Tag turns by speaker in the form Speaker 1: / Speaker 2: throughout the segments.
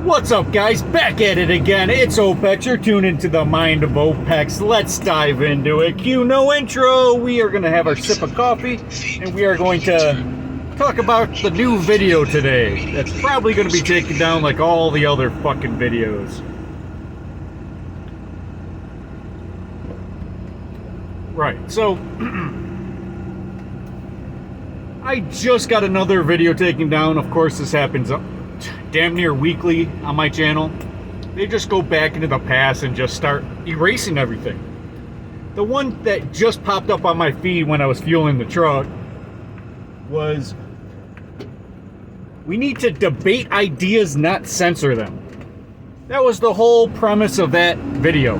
Speaker 1: What's up, guys? Back at it again. It's Opex. You're tuned into the mind of Opex. Let's dive into it. Cue no intro. We are going to have our sip of coffee, and we are going to talk about the new video today. That's probably going to be taken down like all the other fucking videos. Right, so I just got another video taken down. Of course, this happens damn near weekly on my channel. They just go back into the past and just start erasing everything. The one that just popped up on my feed when I was fueling the truck was, we need to debate ideas, not censor them. That was the whole premise of that video.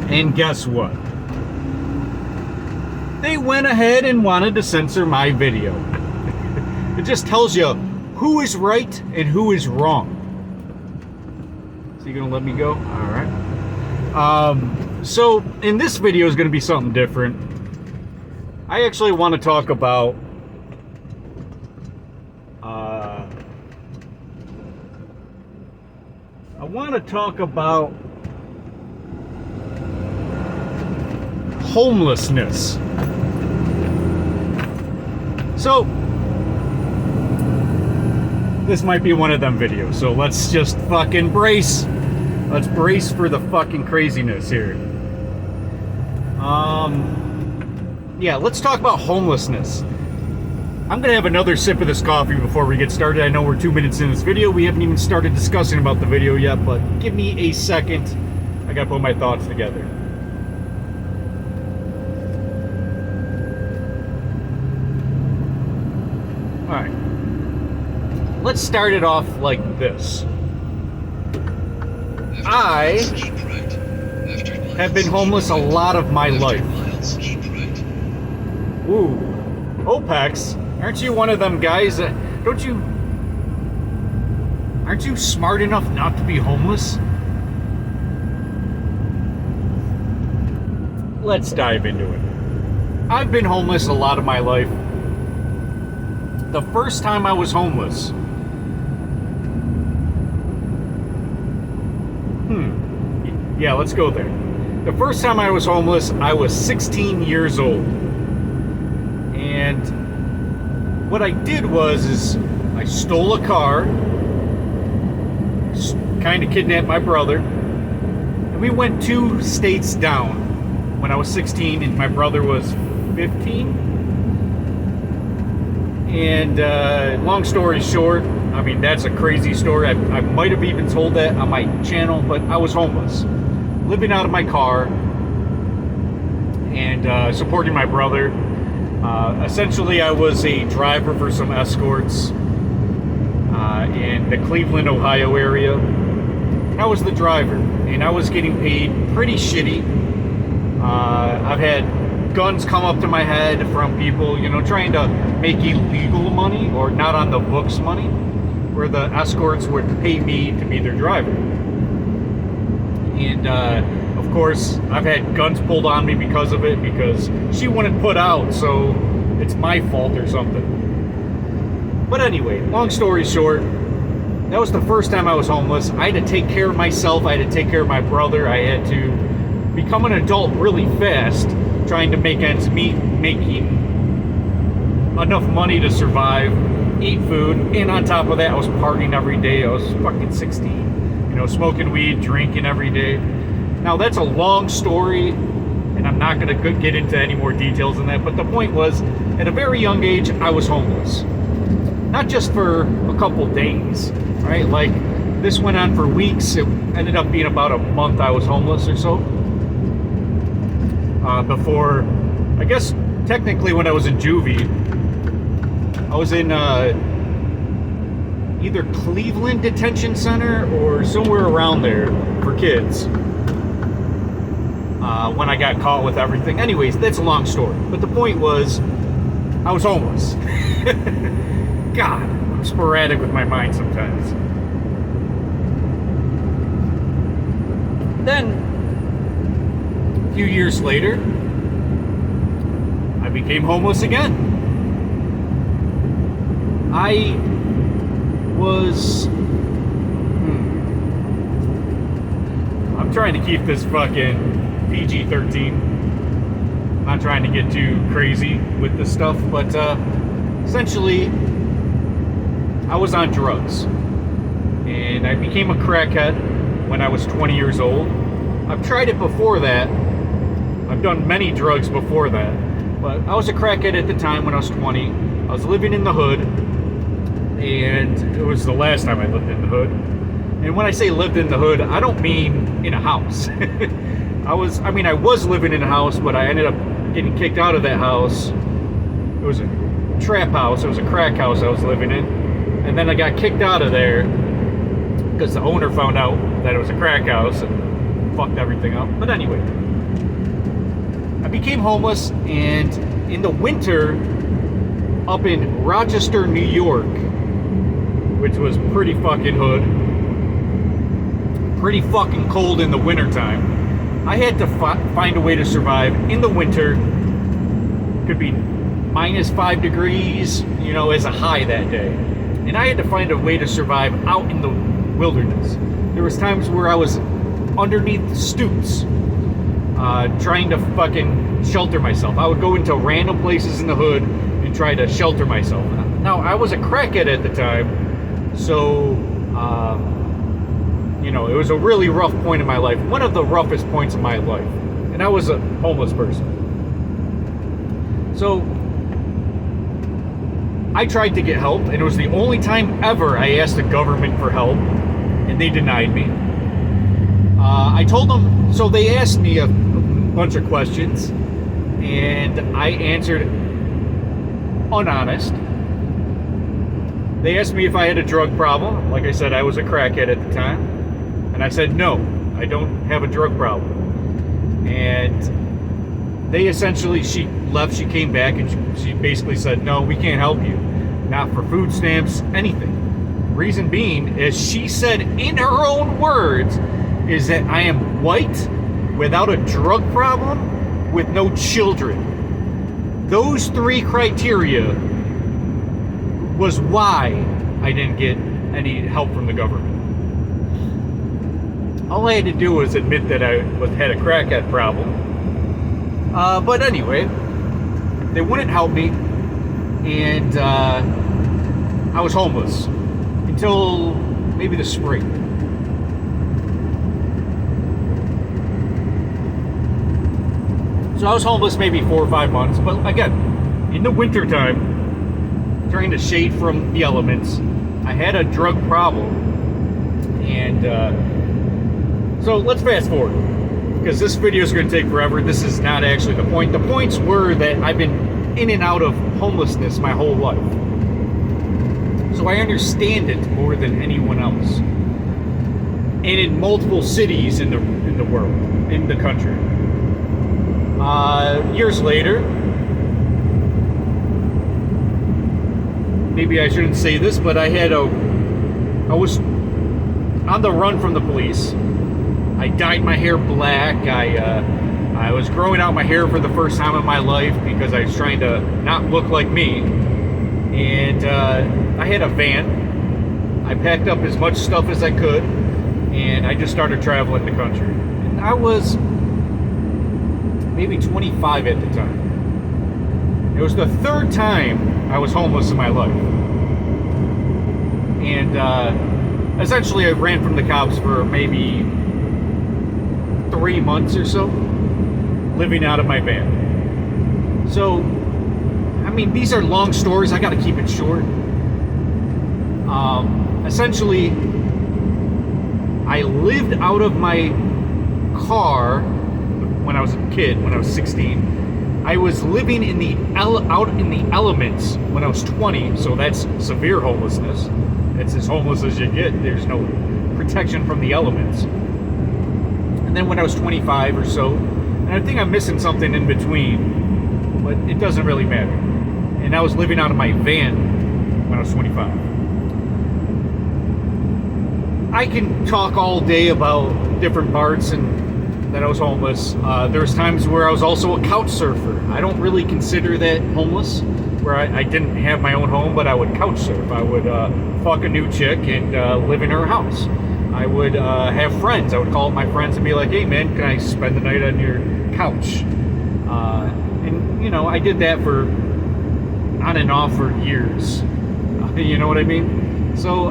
Speaker 1: And guess what? They went ahead and wanted to censor my video. It just tells you who is right and who is wrong. So you gonna let me go? All right. So in this video is gonna be something different. I actually want to talk about homelessness. So this might be one of them videos, so let's just fucking brace. Let's brace for the fucking craziness here. Yeah, let's talk about homelessness. I'm gonna have another sip of this coffee before we get started. I know we're 2 minutes in this video. We haven't even started discussing about the video yet, but give me a second. I gotta put my thoughts together. All right. Let's start it off like this. I have been homeless a lot of my life. Ooh, Opex, aren't you one of them guys that, aren't you smart enough not to be homeless? Let's dive into it. I've been homeless a lot of my life. The first time I was homeless, yeah, let's go there. The first time I was homeless, I was 16 years old. And what I did was I stole a car, kind of kidnapped my brother, and we went 2 states down when I was 16 and my brother was 15. And long story short, I mean, that's a crazy story. I might have even told that on my channel, but I was homeless, living out of my car and supporting my brother. Essentially, I was a driver for some escorts in the Cleveland, Ohio area. I was the driver, and I was getting paid pretty shitty. I've had guns come up to my head from people, you know, trying to make illegal money or not on the books money, where the escorts would pay me to be their driver. And of course, I've had guns pulled on me because of it, because she wouldn't put out, so it's my fault or something. But anyway, long story short, that was the first time I was homeless. I had to take care of myself. I had to take care of my brother. I had to become an adult really fast, trying to make ends meet, making enough money to survive, eat food, and on top of that, I was partying every day. I was fucking 16, you know, smoking weed, drinking every day. Now, that's a long story, and I'm not going to get into any more details than that, but the point was, at a very young age, I was homeless. Not just for a couple days, right? Like, this went on for weeks. It ended up being about a month I was homeless or so. Before, I guess, technically when I was in juvie, I was in either Cleveland Detention Center or somewhere around there for kids. When I got caught with everything. Anyways, that's a long story. But the point was, I was homeless. God, I'm sporadic with my mind sometimes. Then, a few years later, I became homeless again. I was trying to keep this fucking PG-13. Not trying to get too crazy with this stuff, but essentially, I was on drugs. And I became a crackhead when I was 20 years old. I've tried it before that. I've done many drugs before that. But I was a crackhead at the time when I was 20. I was living in the hood. And it was the last time I lived in the hood. And when I say lived in the hood, I don't mean in a house. I was living in a house, but I ended up getting kicked out of that house. It was a trap house. It was a crack house I was living in. And then I got kicked out of there because the owner found out that it was a crack house and fucked everything up. But anyway, I became homeless, and in the winter, up in Rochester, New York, which was pretty fucking hood, pretty fucking cold in the wintertime, I had to find a way to survive in the winter. Could be -5 degrees, as a high that day. And I had to find a way to survive out in the wilderness. There was times where I was underneath stoops, trying to fucking shelter myself. I would go into random places in the hood and try to shelter myself. Now, I was a crackhead at the time, so, it was a really rough point in my life. One of the roughest points in my life. And I was a homeless person. So, I tried to get help, and it was the only time ever I asked the government for help, and they denied me. I told them, so they asked me a bunch of questions, and I answered unhonest. They asked me if I had a drug problem. Like I said, I was a crackhead at the time, and I said, no, I don't have a drug problem. And they essentially, she left, she came back, and she basically said, no, we can't help you. Not for food stamps, anything. Reason being, as she said in her own words, is that I am white, without a drug problem, with no children. Those 3 criteria was why I didn't get any help from the government. All I had to do was admit that I had a crackhead problem. But anyway, they wouldn't help me, and I was homeless until maybe the spring. So I was homeless maybe 4 or 5 months, but again, in the wintertime, trying to shade from the elements, I had a drug problem, and so let's fast forward, because this video is going to take forever. This is not actually the point. The points were that I've been in and out of homelessness my whole life. So I understand it more than anyone else. And in multiple cities in the world, in the country. Years later, maybe I shouldn't say this, but I was on the run from the police. I dyed my hair black. I was growing out my hair for the first time in my life because I was trying to not look like me. And I had a van. I packed up as much stuff as I could, and I just started traveling the country. And I was maybe 25 at the time. It was the 3rd time I was homeless in my life. And essentially I ran from the cops for maybe 3 months or so, living out of my van. So, these are long stories. I got to keep it short. Essentially, I lived out of my car when I was a kid, when I was 16. I was living out in the elements when I was 20, so that's severe homelessness. It's as homeless as you get. There's no protection from the elements. And then when I was 25 or so, and I think I'm missing something in between, but it doesn't really matter. And I was living out of my van when I was 25. I can talk all day about different parts and that I was homeless. There was times where I was also a couch surfer. I don't really consider that homeless, where I didn't have my own home, but I would couch surf. I would fuck a new chick and live in her house. I would have friends. I would call up my friends and be like, hey man, can I spend the night on your couch? And you know, I did that for on and off for years. You know what I mean? So,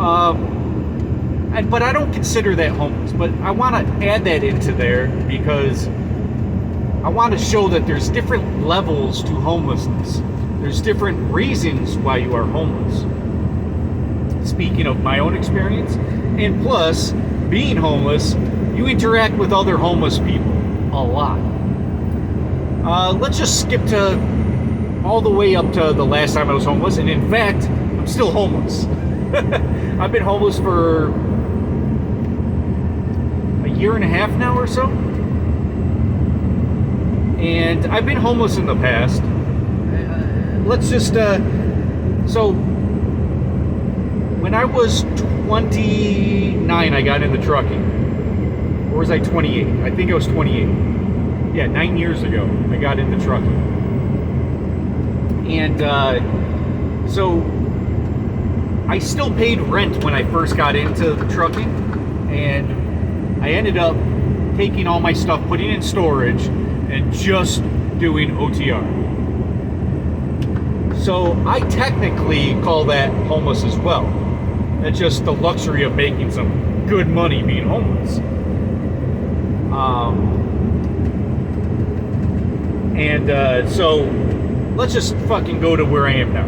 Speaker 1: but I don't consider that homeless. But I want to add that into there because I want to show that there's different levels to homelessness. There's different reasons why you are homeless. Speaking of my own experience, and plus, being homeless, you interact with other homeless people a lot. Let's just skip to all the way up to the last time I was homeless, and in fact, I'm still homeless. I've been homeless for a year and a half now or so. And I've been homeless in the past. Let's just, so when I was 29, I got into trucking. Or was I 28? I think I was 28. Yeah, 9 years ago, I got into trucking. And so I still paid rent when I first got into the trucking. And I ended up taking all my stuff, putting it in storage, and just doing OTR. So I technically call that homeless as well. That's just the luxury of making some good money being homeless. So let's just fucking go to where I am now.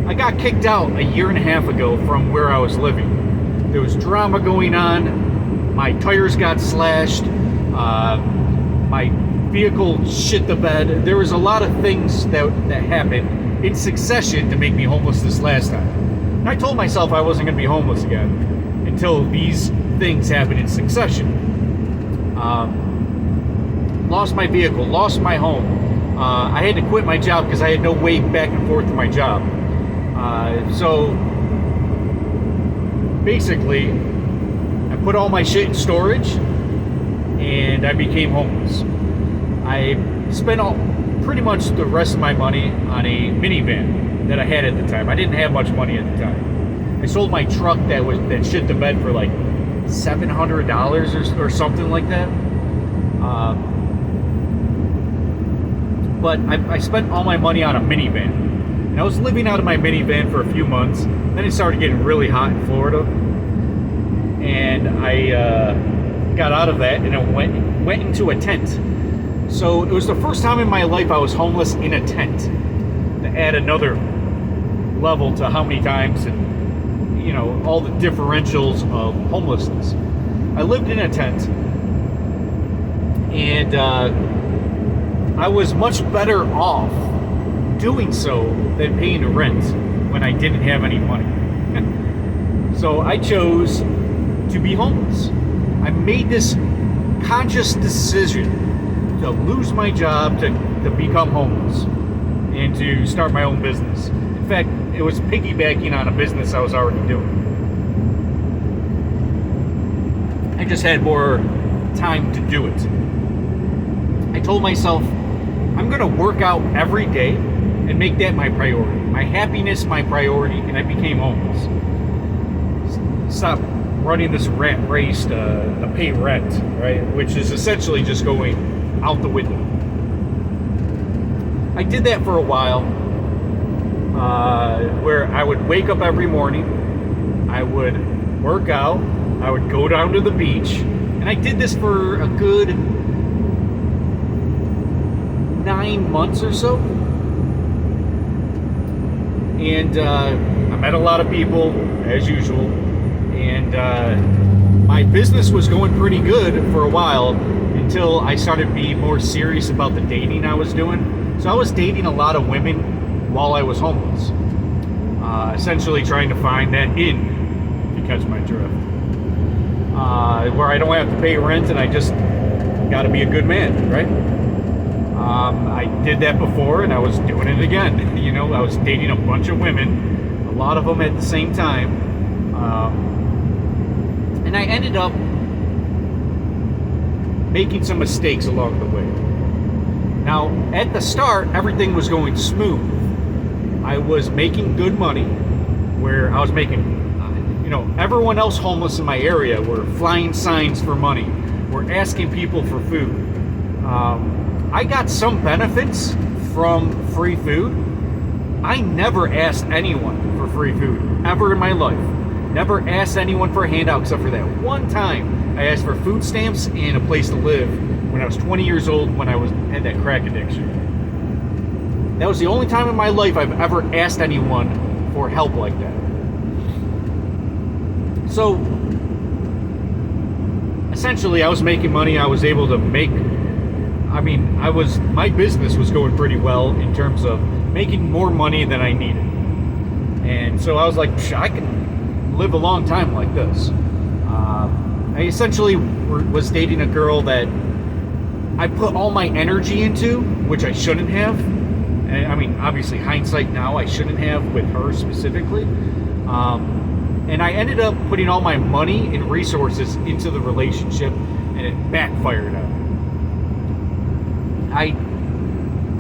Speaker 1: I got kicked out a year and a half ago from where I was living. There was drama going on. My tires got slashed. My vehicle shit the bed. There was a lot of things that happened in succession to make me homeless this last time. And I told myself I wasn't going to be homeless again until these things happened in succession. Lost my vehicle, lost my home. I had to quit my job because I had no way back and forth to my job. So basically, I put all my shit in storage and I became homeless. I spent pretty much the rest of my money on a minivan that I had at the time. I didn't have much money at the time. I sold my truck that shit the bed for like $700 or something like that. But I spent all my money on a minivan. And I was living out of my minivan for a few months. Then it started getting really hot in Florida. And I got out of that and I went into a tent. So it was the first time in my life I was homeless in a tent. To add another level to how many times and, you know, all the differentials of homelessness. I lived in a tent. And I was much better off doing so than paying rent when I didn't have any money. So I chose to be homeless. I made this conscious decision to lose my job to become homeless and to start my own business. In fact, it was piggybacking on a business I was already doing. I just had more time to do it. I told myself, I'm going to work out every day and make that my priority. My happiness, my priority, and I became homeless. Stop running this rat race to pay rent, right? Which is essentially just going out the window. I did that for a while, where I would wake up every morning, I would work out, I would go down to the beach, and I did this for a good 9 months or so. And I met a lot of people, as usual, and my business was going pretty good for a while until I started being more serious about the dating I was doing. So I was dating a lot of women while I was homeless, essentially trying to find that in, if you catch my drift, where I don't have to pay rent and I just got to be a good man, right? I did that before and I was doing it again. You know, I was dating a bunch of women, a lot of them at the same time. And I ended up making some mistakes along the way. Now, at the start, everything was going smooth. I was making good money, where I was making everyone else homeless in my area were flying signs for money, were asking people for food. I got some benefits from free food. I never asked anyone for free food ever in my life. Never asked anyone for a handout except for that one time I asked for food stamps and a place to live when I was 20 years old when I had that crack addiction. That was the only time in my life I've ever asked anyone for help like that. So essentially I was making money. I was able to my business was going pretty well in terms of making more money than I needed. And so I was like, I can live a long time like this. I essentially was dating a girl that I put all my energy into, which I shouldn't have. And obviously hindsight now, I shouldn't have with her specifically. And I ended up putting all my money and resources into the relationship, and it backfired on me. I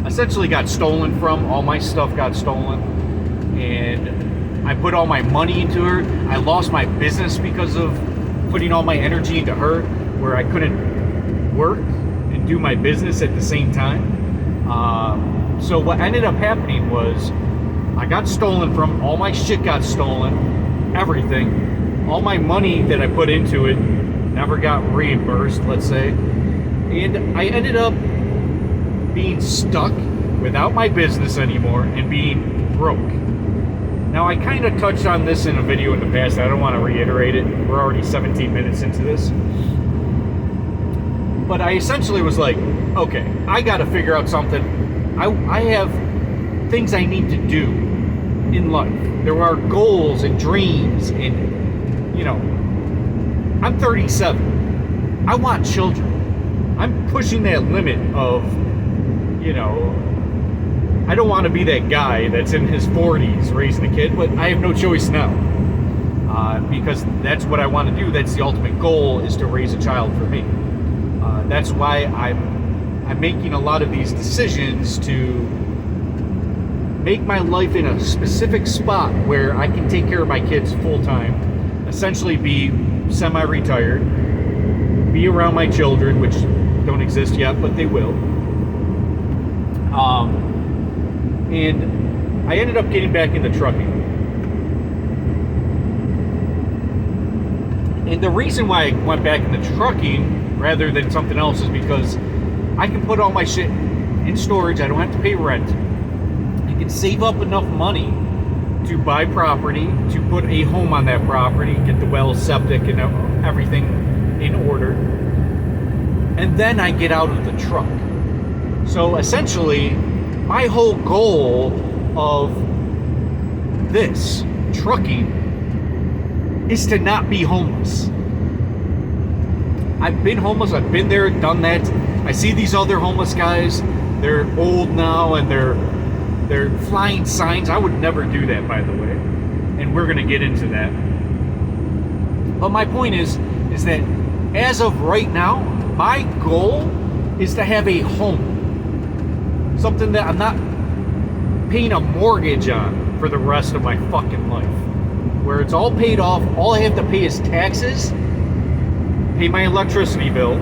Speaker 1: essentially got stolen from. All my stuff got stolen. And I put all my money into her. I lost my business because of putting all my energy into her, where I couldn't work and do my business at the same time. So what ended up happening was I got stolen from. All my shit got stolen. Everything. All my money that I put into it never got reimbursed, let's say. And I ended up being stuck without my business anymore and being broke. Now, I kind of touched on this in a video in the past. I don't want to reiterate it. We're already 17 minutes into this. But I essentially was like, okay, I got to figure out something. I have things I need to do in life. There are goals and dreams, and I'm 37. I want children. I'm pushing that limit of, I don't want to be that guy that's in his 40s raising a kid, but I have no choice now, because that's what I want to do. That's the ultimate goal, is to raise a child for me. That's why I'm making a lot of these decisions to make my life in a specific spot where I can take care of my kids full time, essentially be semi-retired, be around my children, which don't exist yet, but they will. And I ended up getting back into trucking. And the reason why I went back into trucking rather than something else is because I can put all my shit in storage. I don't have to pay rent. I can save up enough money to buy property, to put a home on that property, get the well, septic, and everything in order. And then I get out of the truck. So essentially, my whole goal of this trucking is to not be homeless. I've been homeless. I've been there, done that. I see these other homeless guys. They're old now, and they're flying signs. I would never do that, by the way. And we're going to get into that. But my point is that as of right now, my goal is to have a home. Something that I'm not paying a mortgage on for the rest of my fucking life. Where it's all paid off. All I have to pay is taxes, pay my electricity bill.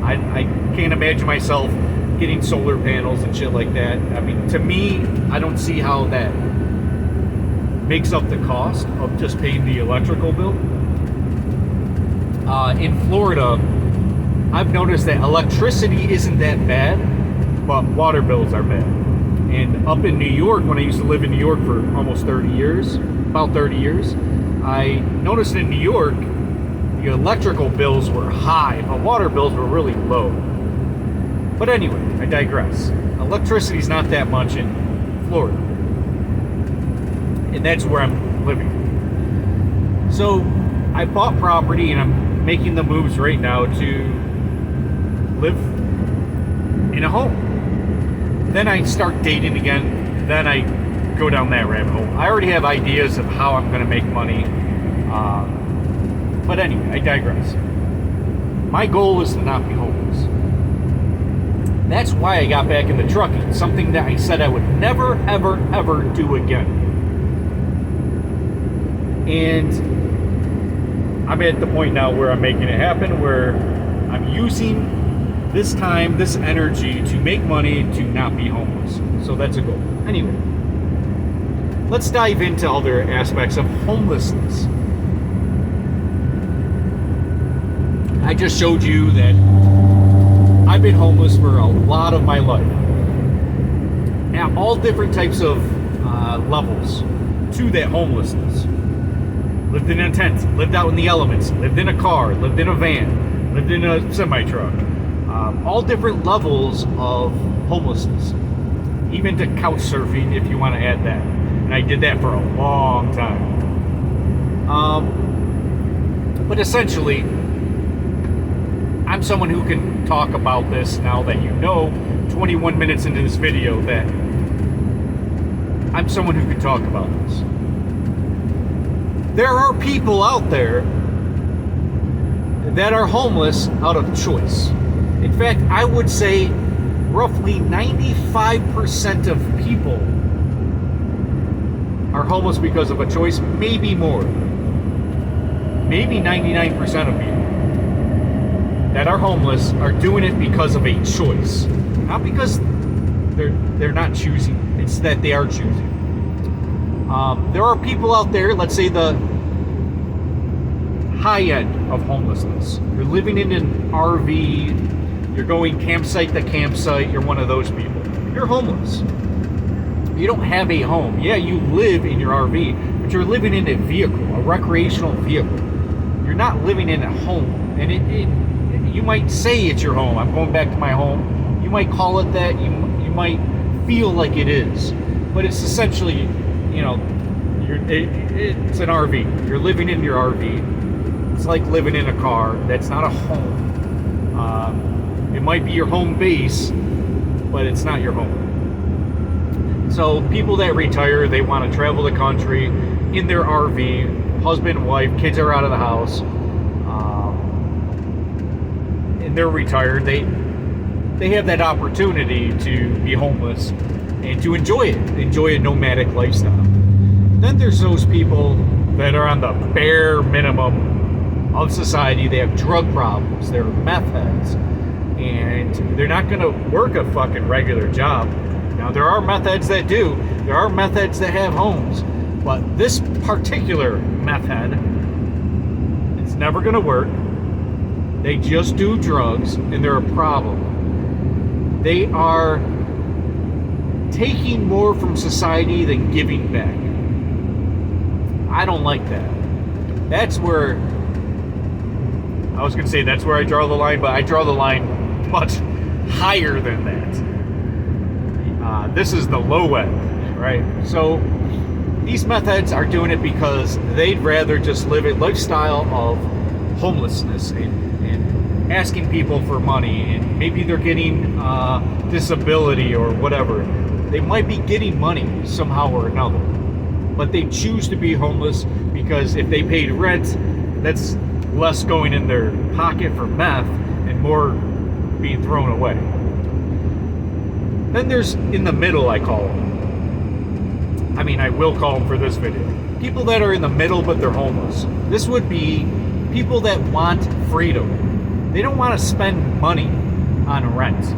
Speaker 1: I can't imagine myself getting solar panels and shit like that. To me, I don't see how that makes up the cost of just paying the electrical bill. In Florida, I've noticed that electricity isn't that bad, but water bills are bad. And up in New York, when I used to live in New York for almost 30 years, about 30 years, I noticed in New York, the electrical bills were high, but water bills were really low. But anyway, I digress. Electricity's not that much in Florida. And that's where I'm living. So I bought property, and I'm making the moves right now to live in a home. Then I start dating again. Then I go down that rabbit hole. I already have ideas of how I'm going to make money. But anyway, I digress. My goal is to not be homeless. That's why I got back into trucking. Something that I said I would never, ever, ever do again. And I'm at the point now where I'm making it happen, where I'm using this time, this energy to make money to not be homeless. So that's a goal. Anyway, let's dive into other aspects of homelessness. I just showed you that I've been homeless for a lot of my life. At all different types of levels to that homelessness. Lived in a tent, lived out in the elements, lived in a car, lived in a van, lived in a semi-truck. All different levels of homelessness. Even to couch surfing, if you want to add that. And I did that for a long time. But essentially, I'm someone who can talk about this now that you know, 21 minutes into this video, that I'm someone who can talk about this. There are people out there that are homeless out of choice. In fact, I would say roughly 95% of people are homeless because of a choice, maybe more. Maybe 99% of people that are homeless are doing it because of a choice. Not because they're not choosing, it's that they are choosing. There are people out there, let's say the high end of homelessness. You're living in an RV, you're going campsite to campsite, you're one of those people. You're homeless. You don't have a home. Yeah, you live in your RV, but you're living in a vehicle, a recreational vehicle. You're not living in a home. And you might say it's your home. I'm going back to my home. You might call it that. You might feel like it is. But it's essentially, you know, it's an RV. You're living in your RV. It's like living in a car. That's not a home. It might be your home base, but it's not your home. So people that retire, they want to travel the country in their RV, husband, wife, kids are out of the house, and they're retired. They have that opportunity to be homeless and to enjoy a nomadic lifestyle. Then there's those people that are on the bare minimum of society. They have drug problems, they're meth heads, and they're not going to work a fucking regular job. Now, there are meth heads that do. There are meth heads that have homes. But this particular meth head, it's never going to work. They just do drugs, and they're a problem. They are taking more from society than giving back. I don't like that. That's where, I was going to say that's where I draw the line, but I draw the line much higher than that. This is the low end, right? So these meth heads are doing it because they'd rather just live a lifestyle of homelessness and asking people for money, and maybe they're getting disability or whatever. They might be getting money somehow or another, but they choose to be homeless because if they paid rent, that's less going in their pocket for meth and more being thrown away. Then there's in the middle, I call them. I mean, I will call them for this video. People that are in the middle, but they're homeless. This would be people that want freedom. They don't want to spend money on rent.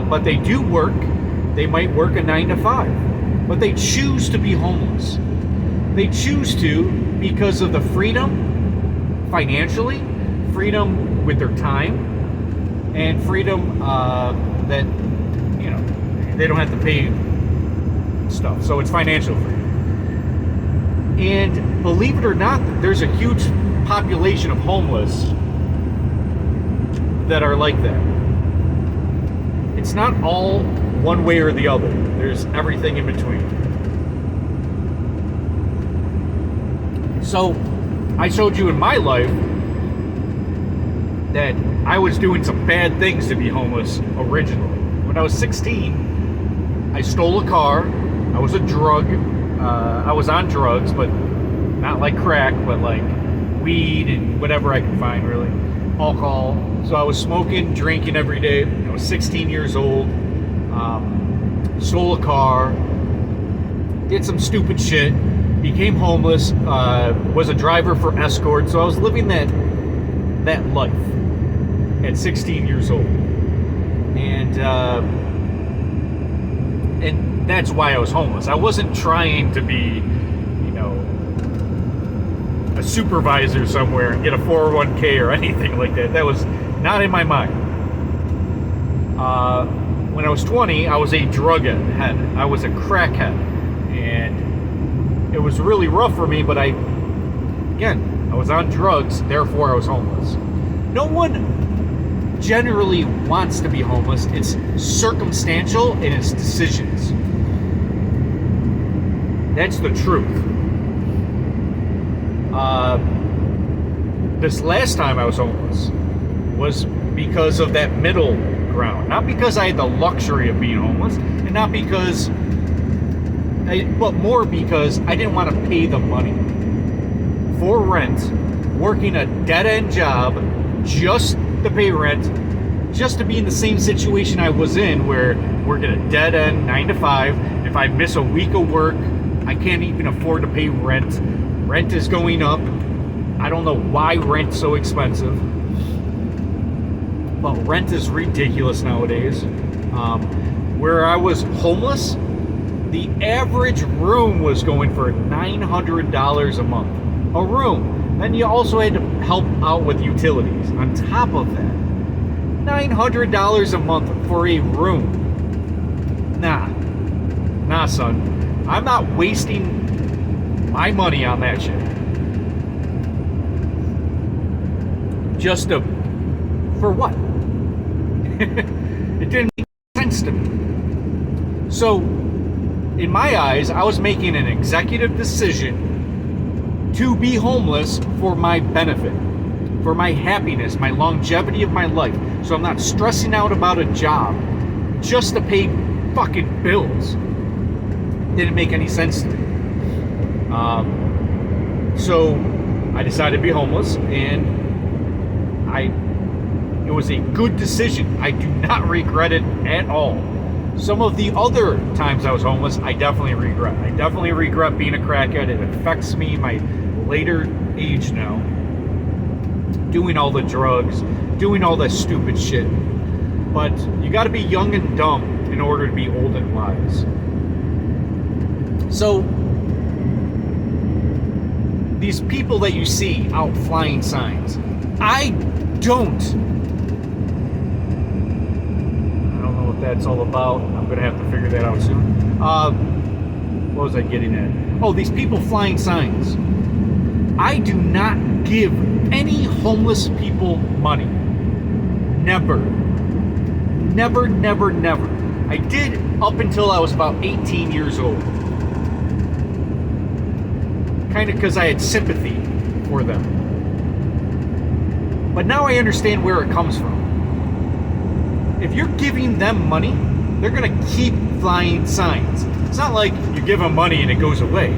Speaker 1: But they do work. They might work a 9 to 5. But they choose to be homeless. They choose to because of the freedom financially, freedom with their time, and freedom that, you know, they don't have to pay stuff. So it's financial freedom. And believe it or not, there's a huge population of homeless that are like that. It's not all one way or the other. There's everything in between. So I showed you in my life that I was doing some bad things to be homeless originally. When I was 16, I stole a car. I was I was on drugs, but not like crack, but like weed and whatever I could find, really. Alcohol. So I was smoking, drinking every day. I was 16 years old. Stole a car. Did some stupid shit. became homeless, was a driver for Escort, so I was living that life at 16 years old. And that's why I was homeless. I wasn't trying to be, a supervisor somewhere and get a 401k or anything like that. That was not in my mind. When I was 20, I was a drug head. I was a crackhead. And it was really rough for me, but I was on drugs, therefore I was homeless. No one generally wants to be homeless. It's circumstantial and it's decisions. That's the truth. This last time I was homeless was because of that middle ground. Not because I had the luxury of being homeless, and not because, but more because I didn't want to pay the money for rent, working a dead-end job just to pay rent, just to be in the same situation I was in, where working a dead-end 9 to 5. If I miss a week of work, I can't even afford to pay rent. Rent is going up. I don't know why rent's so expensive, but rent is ridiculous nowadays. Where I was homeless, the average room was going for $900 a month. A room. Then you also had to help out with utilities on top of that. $900 a month for a room. Nah, son. I'm not wasting my money on that shit. Just for what? It didn't make sense to me. So, in my eyes, I was making an executive decision to be homeless for my benefit, for my happiness, my longevity of my life. So I'm not stressing out about a job just to pay fucking bills. Didn't make any sense to me. So I decided to be homeless, and it was a good decision. I do not regret it at all. Some of the other times I was homeless, I definitely regret. I definitely regret being a crackhead. It affects me my later age now. Doing all the drugs, doing all that stupid shit. But you got to be young and dumb in order to be old and wise. So, these people that you see out flying signs, I don't know what that's all about. I'm going to have to figure that out soon. What was I getting at? Oh, these people flying signs. I do not give any homeless people money. Never. Never, never, never. I did up until I was about 18 years old. Kind of because I had sympathy for them. But now I understand where it comes from. If you're giving them money, they're going to keep flying signs. It's not like you give them money and it goes away.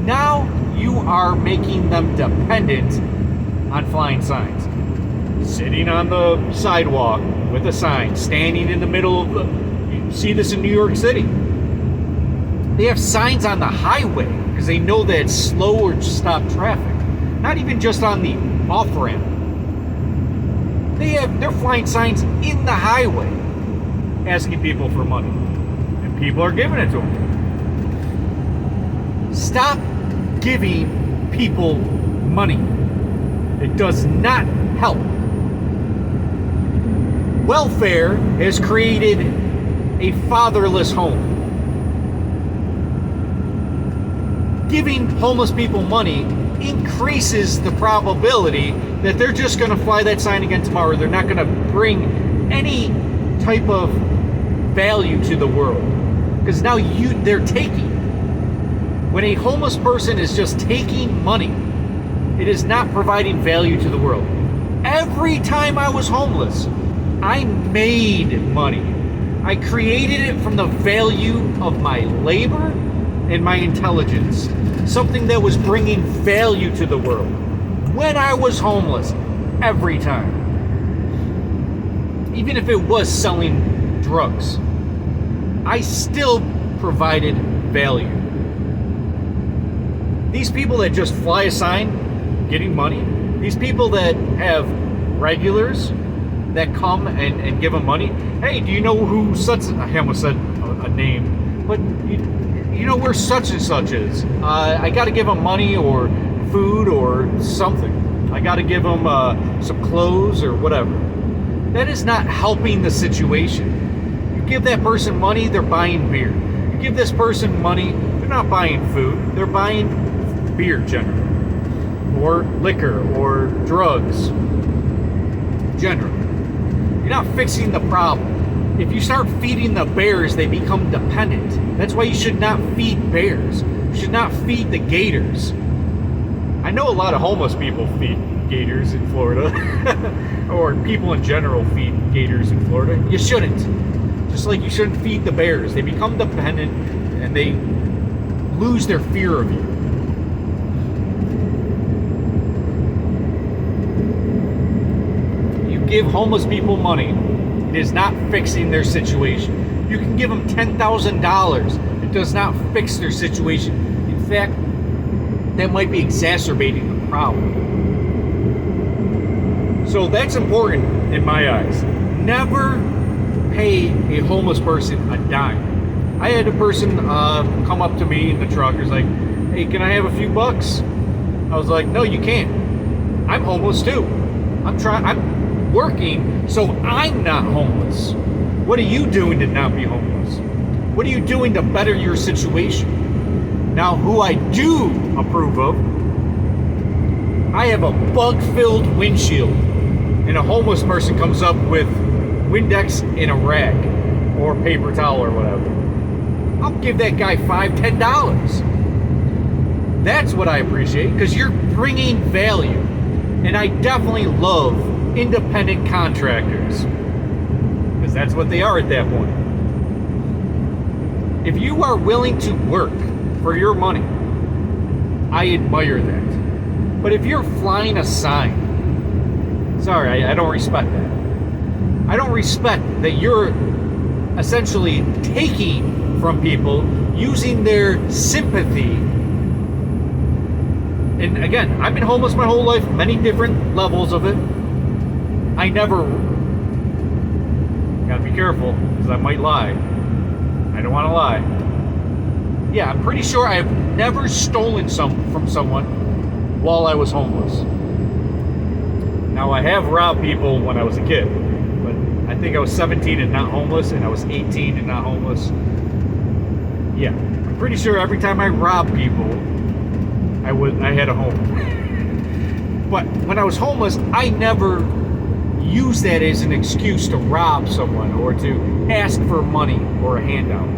Speaker 1: Now you are making them dependent on flying signs. Sitting on the sidewalk with a sign, standing in the middle of you see this in New York City. They have signs on the highway because they know that it's slow or stop traffic. Not even just on the off-ramp. They're flying signs in the highway asking people for money. And people are giving it to them. Stop giving people money. It does not help. Welfare has created a fatherless home. Giving homeless people money increases the probability that they're just going to fly that sign again tomorrow. They're not going to bring any type of value to the world. Because now they're taking. When a homeless person is just taking money, it is not providing value to the world. Every time I was homeless, I made money. I created it from the value of my labor and my intelligence. Something that was bringing value to the world. When I was homeless, every time. Even if it was selling drugs, I still provided value. These people that just fly a sign getting money, these people that have regulars that come and give them money. Hey, do you know who such? I almost said a name, but you know where such and such is. I got to give them money or food or something. I got to give them some clothes or whatever. That is not helping the situation. You give that person money, they're buying beer. You give this person money, they're not buying food, they're buying beer generally, or liquor, or drugs generally. You're not fixing the problem. If you start feeding the bears, they become dependent. That's why you should not feed bears. You should not feed the gators. I know a lot of homeless people feed gators in Florida, or people in general feed gators in Florida. You shouldn't. Just like you shouldn't feed the bears. They become dependent and they lose their fear of you. You give homeless people money, it is not fixing their situation. You can give them $10,000. It does not fix their situation. In fact, that might be exacerbating the problem. So that's important in my eyes. Never pay a homeless person a dime. I had a person come up to me in the truck. He was like, "Hey, can I have a few bucks?" I was like, "No, you can't. I'm homeless too. I'm working, so I'm not homeless. What are you doing to not be homeless? What are you doing to better your situation?" Now, who I do approve of, I have a bug-filled windshield, and a homeless person comes up with Windex in a rag or paper towel or whatever. I'll give that guy $5, $10. That's what I appreciate, because you're bringing value. And I definitely love independent contractors, because that's what they are at that point. If you are willing to work for your money, I admire that. But if you're flying a sign, sorry, I don't respect that. I don't respect that you're essentially taking from people, using their sympathy. And again, I've been homeless my whole life, many different levels of it. I never, gotta be careful, because I might lie. I don't want to lie. Yeah, I'm pretty sure I've never stolen from someone while I was homeless. Now, I have robbed people when I was a kid, but I think I was 17 and not homeless, and I was 18 and not homeless. Yeah, I'm pretty sure every time I robbed people, I had a home. But when I was homeless, I never used that as an excuse to rob someone or to ask for money or a handout.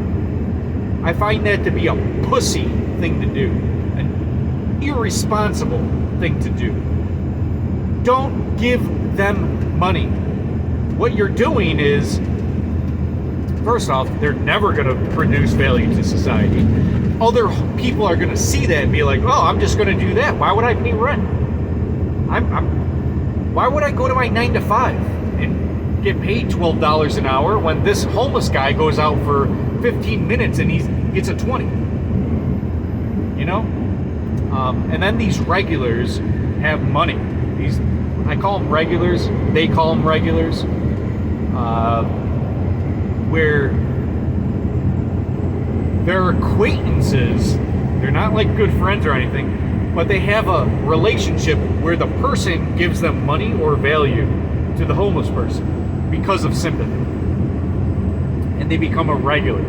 Speaker 1: I find that to be a pussy thing to do, an irresponsible thing to do. Don't give them money. What you're doing is, first off, they're never going to produce value to society. Other people are going to see that and be like, "Oh, I'm just going to do that. Why would I pay rent? Why would I go to my 9 to 5 and get paid $12 an hour when this homeless guy goes out for 15 minutes and he gets a 20? You know? And then these regulars have money. I call them regulars. They call them regulars. Where they're acquaintances. They're not like good friends or anything, but they have a relationship where the person gives them money or value to the homeless person because of sympathy. And they become a regular.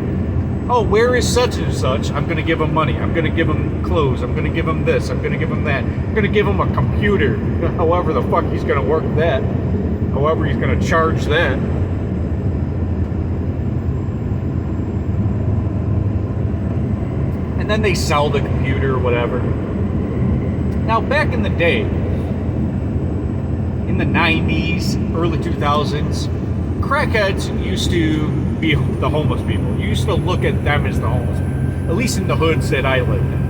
Speaker 1: Oh, where is such and such? I'm going to give them money. I'm going to give them clothes. I'm going to give them this. I'm going to give them that. I'm going to give him a computer. However the fuck he's going to work that. However he's going to charge that. And then they sell the computer or whatever. Now, back in the day, in the 90s, early 2000s, crackheads used to be the homeless people. You used to look at them as the homeless people, at least in the hoods that I lived in.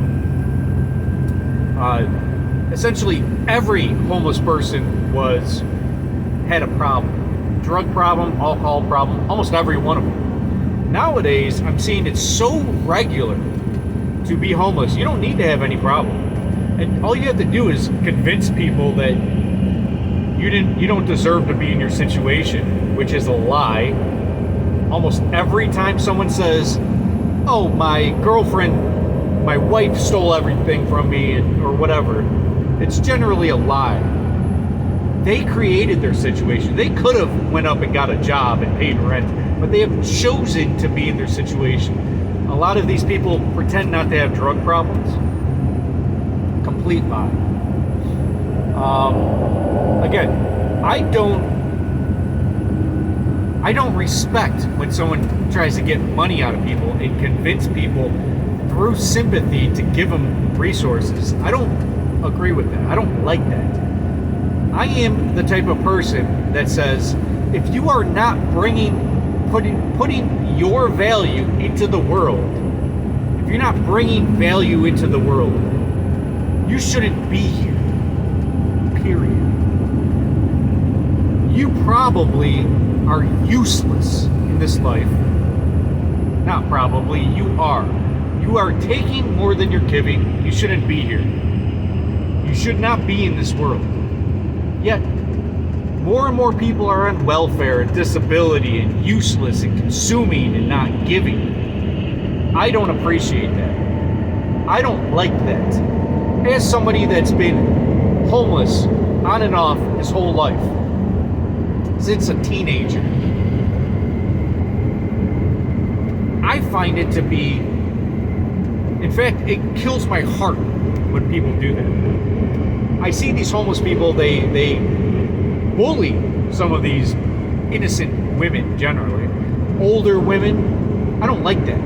Speaker 1: Essentially, every homeless person had a problem. Drug problem, alcohol problem, almost every one of them. Nowadays, I'm seeing it's so regular to be homeless. You don't need to have any problem. And all you have to do is convince people that you don't deserve to be in your situation, which is a lie. Almost every time someone says, "Oh, my girlfriend, my wife stole everything from me," or whatever, it's generally a lie. They created their situation. They could have went up and got a job and paid rent, but they have chosen to be in their situation. A lot of these people pretend not to have drug problems. Complete lie. Again, I don't respect when someone tries to get money out of people and convince people through sympathy to give them resources. I don't agree with that. I don't like that. I am the type of person that says, if you are not putting your value into the world, if you're not bringing value into the world, you shouldn't be here. Period. You probably are useless in this life. Not probably, you are. You are taking more than you're giving. You shouldn't be here. You should not be in this world. Yet, more and more people are on welfare and disability and useless and consuming and not giving. I don't appreciate that. I don't like that. As somebody that's been homeless on and off his whole life, since a teenager, I find it to be, in fact, it kills my heart when people do that. I see these homeless people, they bully some of these innocent women generally, older women. I don't like that.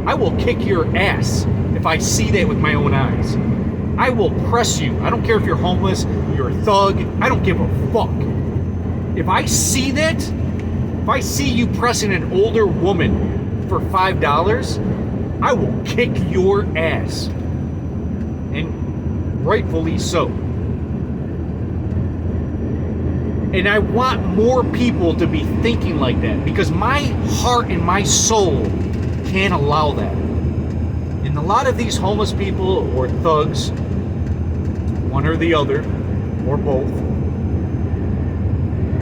Speaker 1: I will kick your ass if I see that with my own eyes. I will press you. I don't care if you're homeless, you're a thug, I don't give a fuck. If I see that, if I see you pressing an older woman for $5, I will kick your ass. And rightfully so. And I want more people to be thinking like that, because my heart and my soul can't allow that. And a lot of these homeless people or thugs, one or the other, or both,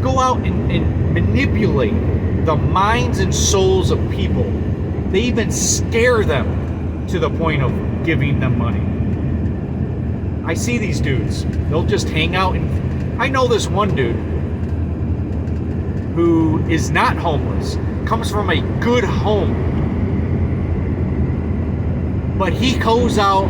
Speaker 1: go out and manipulate the minds and souls of people. They even scare them to the point of giving them money. I see these dudes. They'll just hang out. And I know this one dude who is not homeless, comes from a good home, but he goes out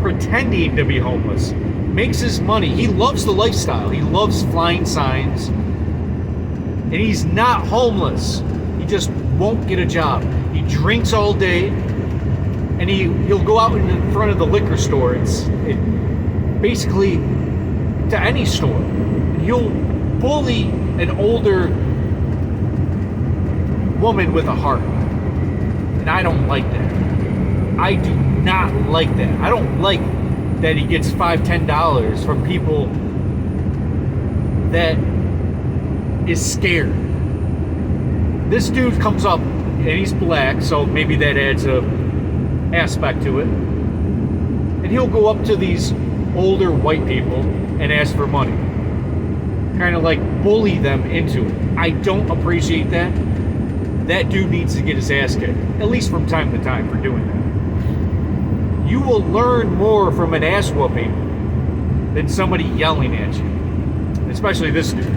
Speaker 1: pretending to be homeless, makes his money. He loves the lifestyle. He loves flying signs. And he's not homeless. He just won't get a job. He drinks all day, and he'll go out in front of the liquor store. It's basically to any store. And he'll bully an older woman with a heart. And I don't like that. I do not like that. I don't like that he gets $5, $10 from people that is scared. This dude comes up, and he's black, so maybe that adds a aspect to it. And he'll go up to these older white people and ask for money. Kind of like bully them into it. I don't appreciate that. That dude needs to get his ass kicked, at least from time to time, for doing that. You will learn more from an ass whooping than somebody yelling at you, especially this dude.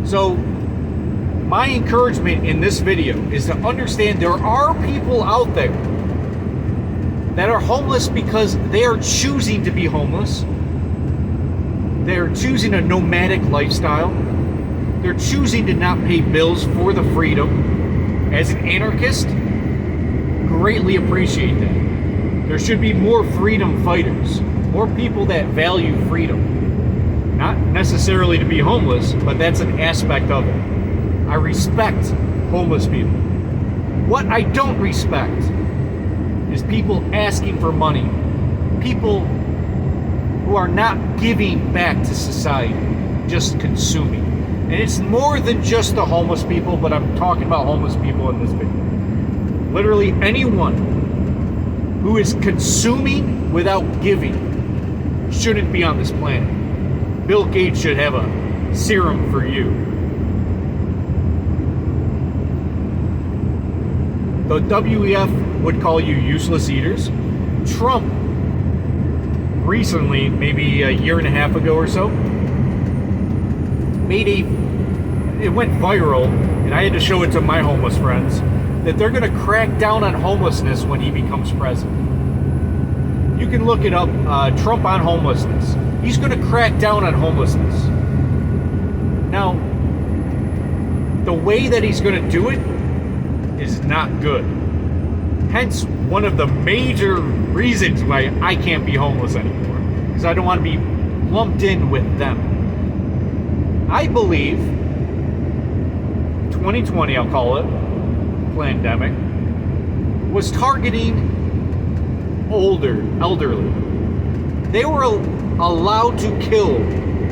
Speaker 1: So my encouragement in this video is to understand there are people out there that are homeless because they are choosing to be homeless. They're choosing a nomadic lifestyle. They're choosing to not pay bills for the freedom. As an anarchist, greatly appreciate that. There should be more freedom fighters, more people that value freedom. Not necessarily to be homeless, but that's an aspect of it. I respect homeless people. What I don't respect is people asking for money. People who are not giving back to society, just consuming. And it's more than just the homeless people, but I'm talking about homeless people in this video. Literally anyone who is consuming without giving shouldn't be on this planet. Bill Gates should have a serum for you. The WEF would call you useless eaters. Trump recently, maybe a year and a half ago or so, it went viral, and I had to show it to my homeless friends, that they're going to crack down on homelessness when he becomes president. You can look it up, Trump on homelessness. He's going to crack down on homelessness. Now, the way that he's going to do it is not good. Hence, one of the major reasons why I can't be homeless anymore, because I don't want to be lumped in with them. I believe 2020, I'll call it, pandemic, was targeting elderly. They were allowed to kill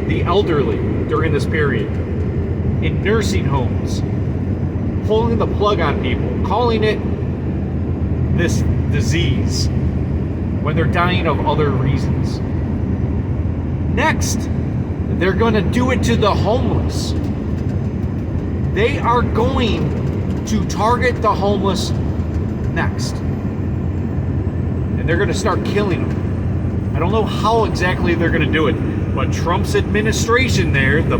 Speaker 1: the elderly during this period in nursing homes, pulling the plug on people, calling it this disease when they're dying of other reasons. Next, they're going to do it to the homeless. They are going to target the homeless next. And they're going to start killing them. I don't know how exactly they're going to do it, but Trump's administration there, the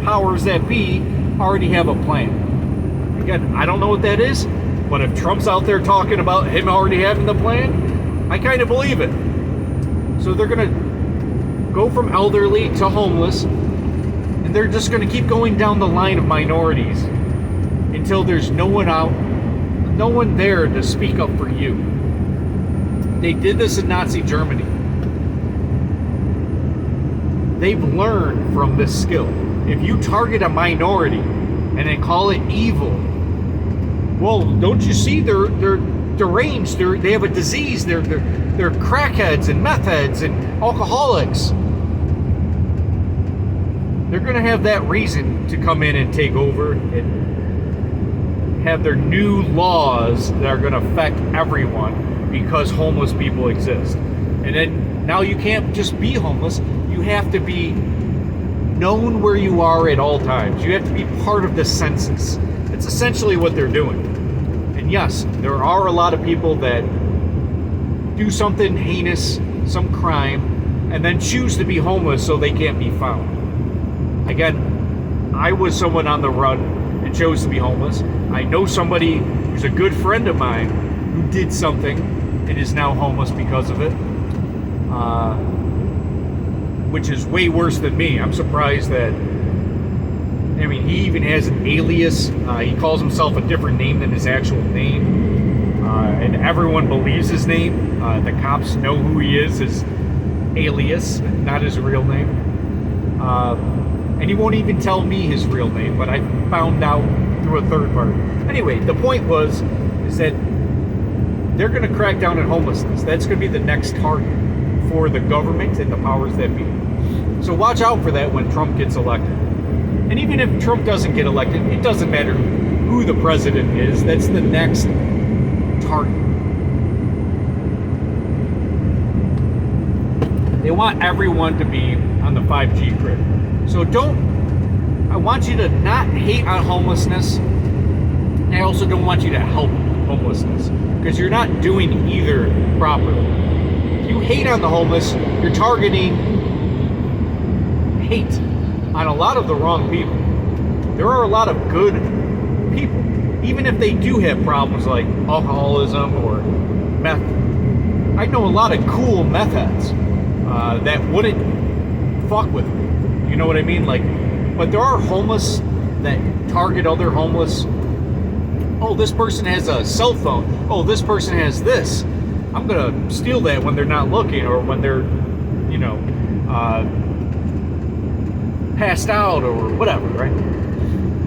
Speaker 1: powers that be, already have a plan. Again, I don't know what that is, but if Trump's out there talking about him already having the plan, I kind of believe it. So they're going to go from elderly to homeless, and they're just going to keep going down the line of minorities until there's no one there to speak up for you. They did this in Nazi Germany. They've learned from this skill. If you target a minority and then call it evil, well, don't you see they're deranged? They have a disease. They're crackheads and meth heads and alcoholics. They're going to have that reason to come in and take over and have their new laws that are going to affect everyone because homeless people exist. And then now you can't just be homeless. You have to be known where you are at all times. You have to be part of the census. It's essentially what they're doing. And yes, there are a lot of people that do something heinous, some crime, and then choose to be homeless so they can't be found. Again, I was someone on the run and chose to be homeless. I know somebody who's a good friend of mine who did something and is now homeless because of it, which is way worse than me. I'm surprised that, I mean, he even has an alias. He calls himself a different name than his actual name, and everyone believes his name. The cops know who he is, his alias, not his real name. And he won't even tell me his real name, but I found out through a third party. Anyway, the point is that they're going to crack down on homelessness. That's going to be the next target for the government and the powers that be. So watch out for that when Trump gets elected. And even if Trump doesn't get elected, it doesn't matter who the president is. That's the next target. They want everyone to be on the 5G grid. So I want you to not hate on homelessness. I also don't want you to help homelessness, because you're not doing either properly. If you hate on the homeless, you're targeting hate on a lot of the wrong people. There are a lot of good people, even if they do have problems like alcoholism or meth. I know a lot of cool meth heads that wouldn't fuck with me. You know what I mean? But there are homeless that target other homeless. Oh, this person has a cell phone. Oh, this person has this. I'm gonna steal that when they're not looking, or when they're, passed out or whatever, right?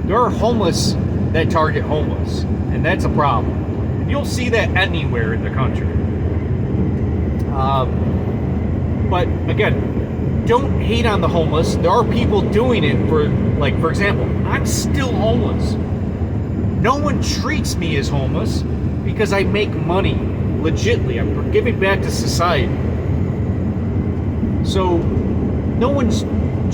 Speaker 1: There are homeless that target homeless, and that's a problem. You'll see that anywhere in the country. But again, don't hate on the homeless. There are people doing it for example, I'm still homeless. No one treats me as homeless because I make money legitly. I'm giving back to society. So no one's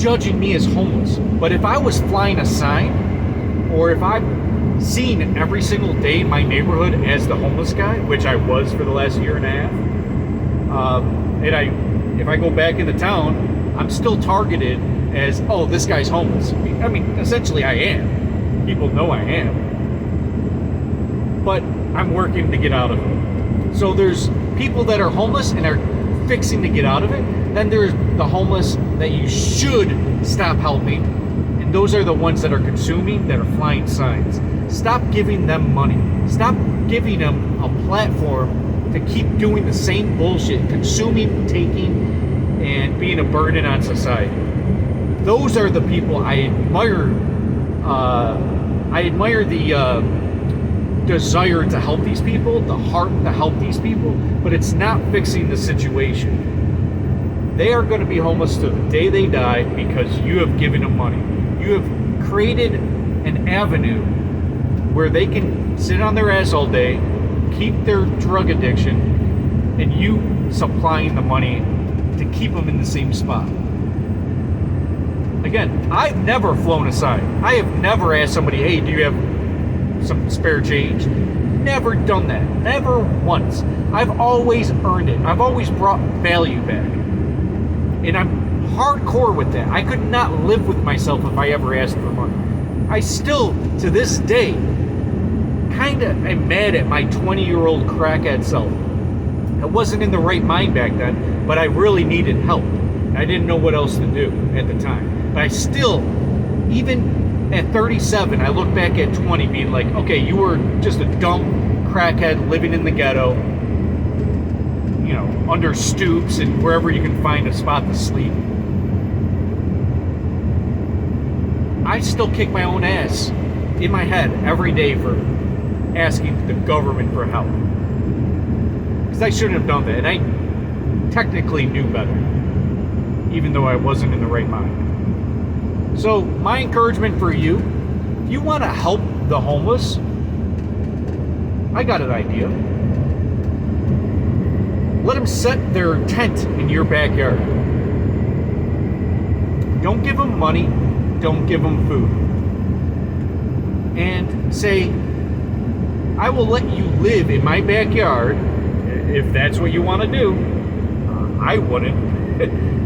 Speaker 1: judging me as homeless. But if I was flying a sign, or if I'm seen every single day in my neighborhood as the homeless guy, which I was for the last year and a half, if I go back into town, I'm still targeted as, oh, this guy's homeless. I mean, essentially I am. People know I am. But I'm working to get out of it. So there's people that are homeless and are fixing to get out of it. Then there's the homeless that you should stop helping. And those are the ones that are consuming, that are flying signs. Stop giving them money. Stop giving them a platform to keep doing the same bullshit, consuming, taking, and being a burden on society. Those are the people I admire. I admire the desire to help these people, the heart to help these people, but it's not fixing the situation. They are going to be homeless to the day they die because you have given them money. You have created an avenue where they can sit on their ass all day, keep their drug addiction, and you supplying the money to keep them in the same spot. Again, I've never flown a sign. I have never asked somebody, hey, do you have some spare change? Never done that. Never once. I've always earned it. I've always brought value back. And I'm hardcore with that. I could not live with myself if I ever asked for money. I still, to this day, kind of am mad at my 20-year-old crackhead self. I wasn't in the right mind back then, but I really needed help. I didn't know what else to do at the time. But I still, even at 37, I look back at 20 being like, okay, you were just a dumb crackhead living in the ghetto, you know, under stoops and wherever you can find a spot to sleep. I still kick my own ass in my head every day for asking the government for help. Because I shouldn't have done that. And I technically knew better, even though I wasn't in the right mind. So my encouragement for you, if you want to help the homeless, I got an idea. Let them set their tent in your backyard. Don't give them money. Don't give them food. And say, I will let you live in my backyard if that's what you want to do. I wouldn't.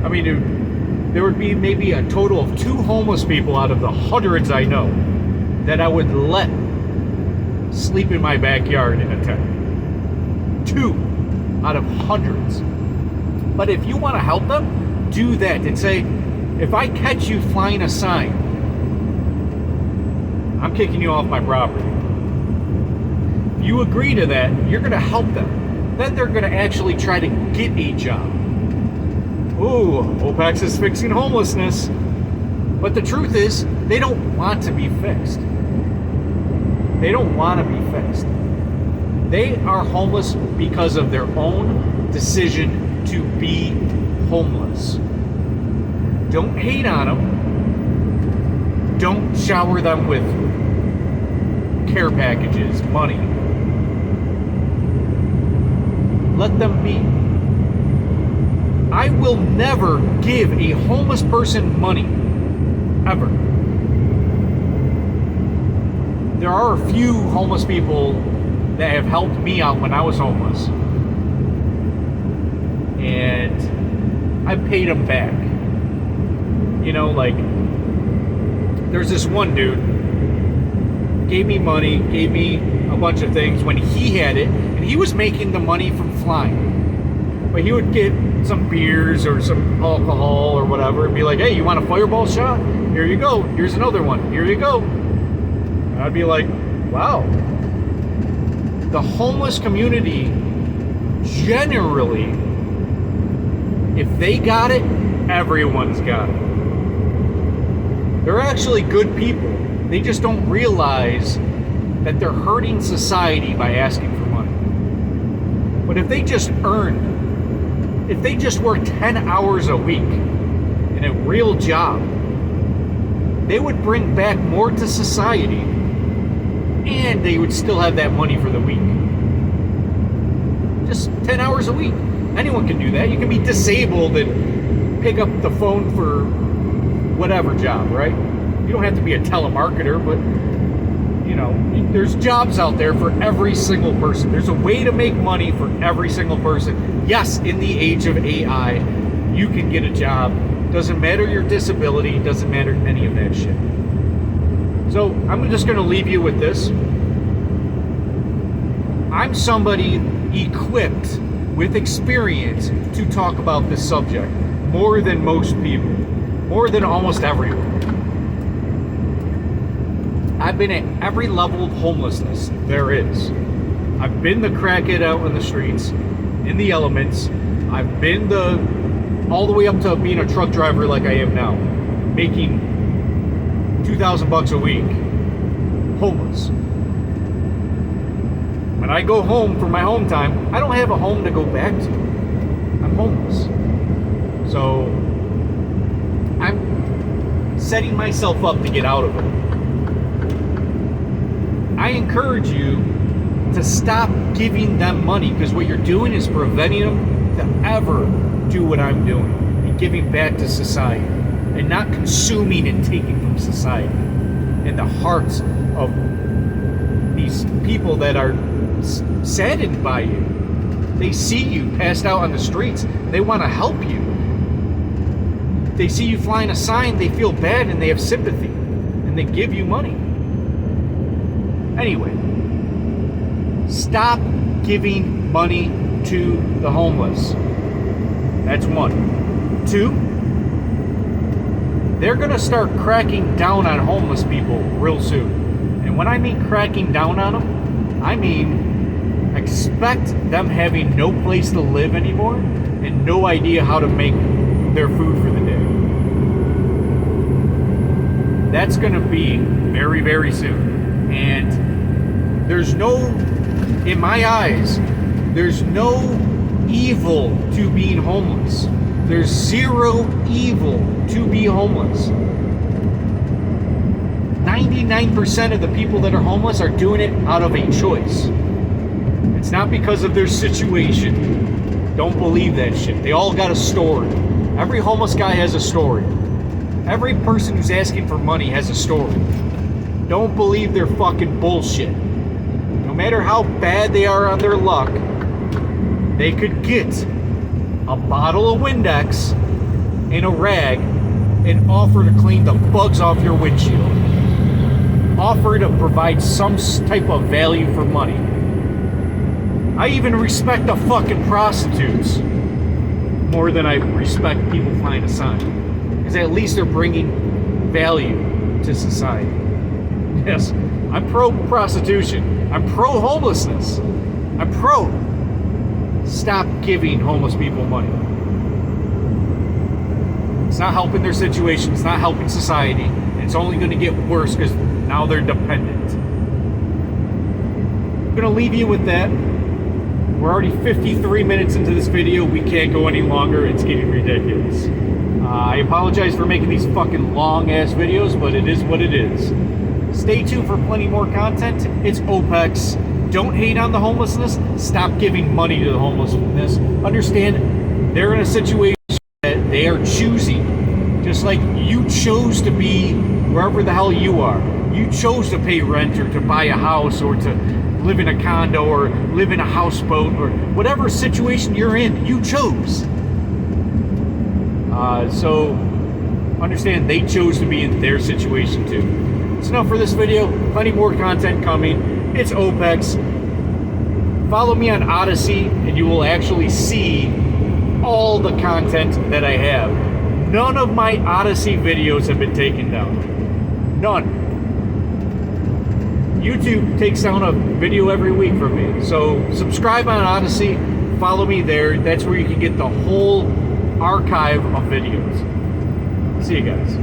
Speaker 1: I mean, there would be maybe a total of 2 homeless people out of the hundreds I know that I would let sleep in my backyard in a tent. 2 out of hundreds. But if you want to help them, do that and say, if I catch you flying a sign, I'm kicking you off my property. If you agree to that, you're going to help them. Then they're going to actually try to get a job. Ooh, OPEX is fixing homelessness. But the truth is, they don't want to be fixed. They don't want to be fixed. They are homeless because of their own decision to be homeless. Don't hate on them. Don't shower them with care packages, money. Let them be. I will never give a homeless person money, ever. There are a few homeless people that have helped me out when I was homeless. And I paid them back. You know, like, there's this one dude, gave me money, gave me a bunch of things when he had it, and he was making the money from flying. But he would get some beers or some alcohol or whatever and be like, hey, you want a fireball shot? Here you go. Here's another one. Here you go. And I'd be like, wow. The homeless community, generally, if they got it, everyone's got it. They're actually good people. They just don't realize that they're hurting society by asking for money. But if they just if they just work 10 hours a week in a real job, they would bring back more to society and they would still have that money for the week. Just 10 hours a week. Anyone can do that. You can be disabled and pick up the phone for whatever job, right? You don't have to be a telemarketer, but you know, there's jobs out there for every single person. There's a way to make money for every single person. Yes, in the age of AI, you can get a job. Doesn't matter your disability, doesn't matter any of that shit. So I'm just going to leave you with this. I'm somebody equipped with experience to talk about this subject more than most people, more than almost everyone. I've been at every level of homelessness there is. I've been the crackhead out in the streets, in the elements. I've been all the way up to being a truck driver like I am now, making $2,000 a week, homeless. When I go home for my home time, I don't have a home to go back to. I'm homeless. So I'm setting myself up to get out of it. I encourage you to stop giving them money, because what you're doing is preventing them to ever do what I'm doing and giving back to society and not consuming and taking from society and the hearts of these people that are saddened by you. They see you passed out on the streets. They want to help you. They see you flying a sign, they feel bad and they have sympathy and they give you money. Anyway, stop giving money to the homeless. That's one. Two, they're going to start cracking down on homeless people real soon. And when I mean cracking down on them, I mean expect them having no place to live anymore and no idea how to make their food for the day. That's going to be very, very soon. And there's no, in my eyes, there's no evil to being homeless. There's zero evil to be homeless. 99% of the people that are homeless are doing it out of a choice. It's not because of their situation. Don't believe that shit. They all got a story. Every homeless guy has a story. Every person who's asking for money has a story. Don't believe their fucking bullshit. No matter how bad they are on their luck, they could get a bottle of Windex and a rag and offer to clean the bugs off your windshield. Offer to provide some type of value for money. I even respect the fucking prostitutes more than I respect people flying a sign. Because at least they're bringing value to society. Yes, I'm pro-prostitution. I'm pro-homelessness. I'm pro. Stop giving homeless people money. It's not helping their situation. It's not helping society. And it's only going to get worse because now they're dependent. I'm going to leave you with that. We're already 53 minutes into this video. We can't go any longer. It's getting ridiculous. I apologize for making these fucking long-ass videos, but it is what it is. Stay tuned for plenty more content. It's OPEX. Don't hate on the homelessness. Stop giving money to the homelessness. Understand they're in a situation that they are choosing. Just like you chose to be wherever the hell you are. You chose to pay rent or to buy a house or to live in a condo or live in a houseboat or whatever situation you're in. You chose. So understand they chose to be in their situation too. That's enough for this video. Plenty more content coming. It's OPEX. Follow me on Odyssey and you will actually see all the content that I have. None of my Odyssey videos have been taken down. None. YouTube takes down a video every week from me. So subscribe on Odyssey. Follow me there. That's where you can get the whole archive of videos. See you guys.